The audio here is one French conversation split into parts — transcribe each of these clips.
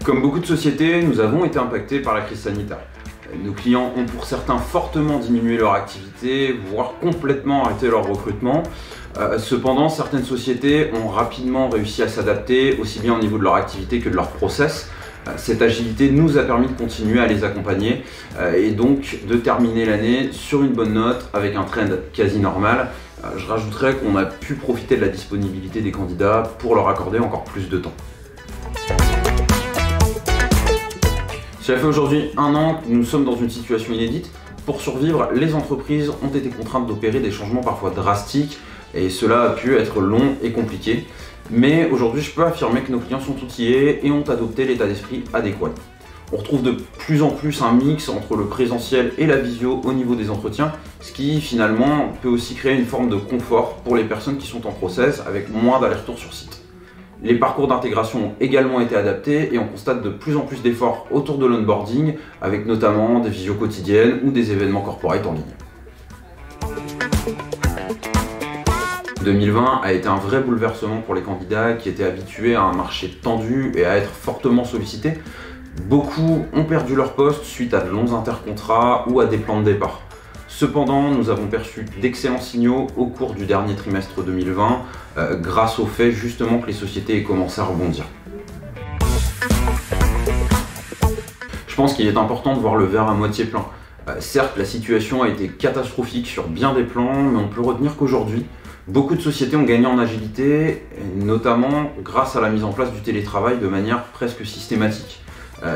Comme beaucoup de sociétés, nous avons été impactés par la crise sanitaire. Nos clients ont pour certains fortement diminué leur activité, voire complètement arrêté leur recrutement. Cependant, certaines sociétés ont rapidement réussi à s'adapter, aussi bien au niveau de leur activité que de leur process. Cette agilité nous a permis de continuer à les accompagner et donc de terminer l'année sur une bonne note avec un trend quasi normal. Je rajouterais qu'on a pu profiter de la disponibilité des candidats pour leur accorder encore plus de temps. Cela fait aujourd'hui 1 an que nous sommes dans une situation inédite. Pour survivre, les entreprises ont été contraintes d'opérer des changements parfois drastiques et cela a pu être long et compliqué. Mais aujourd'hui, je peux affirmer que nos clients sont outillés et ont adopté l'état d'esprit adéquat. On retrouve de plus en plus un mix entre le présentiel et la visio au niveau des entretiens, ce qui finalement peut aussi créer une forme de confort pour les personnes qui sont en process avec moins d'allers-retours sur site. Les parcours d'intégration ont également été adaptés et on constate de plus en plus d'efforts autour de l'onboarding, avec notamment des visios quotidiennes ou des événements corporate en ligne. 2020 a été un vrai bouleversement pour les candidats qui étaient habitués à un marché tendu et à être fortement sollicités. Beaucoup ont perdu leur poste suite à de longs intercontrats ou à des plans de départ. Cependant, nous avons perçu d'excellents signaux au cours du dernier trimestre 2020 grâce au fait justement que les sociétés aient commencé à rebondir. Je pense qu'il est important de voir le verre à moitié plein. Certes, la situation a été catastrophique sur bien des plans, mais on peut retenir qu'aujourd'hui, beaucoup de sociétés ont gagné en agilité, notamment grâce à la mise en place du télétravail de manière presque systématique.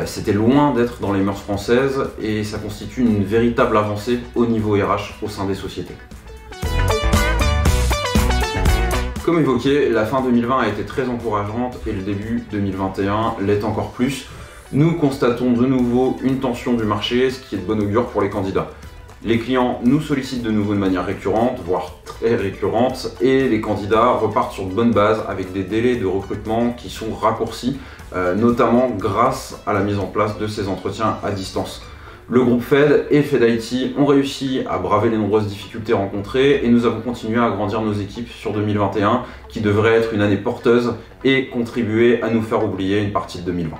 C'était loin d'être dans les mœurs françaises et ça constitue une véritable avancée au niveau RH au sein des sociétés. Comme évoqué, la fin 2020 a été très encourageante et le début 2021 l'est encore plus. Nous constatons de nouveau une tension du marché, ce qui est de bon augure pour les candidats. Les clients nous sollicitent de nouveau de manière récurrente, voire très récurrente, et les candidats repartent sur de bonnes bases avec des délais de recrutement qui sont raccourcis, notamment grâce à la mise en place de ces entretiens à distance. Le groupe Fed et Fed IT ont réussi à braver les nombreuses difficultés rencontrées et nous avons continué à agrandir nos équipes sur 2021 qui devrait être une année porteuse et contribuer à nous faire oublier une partie de 2020.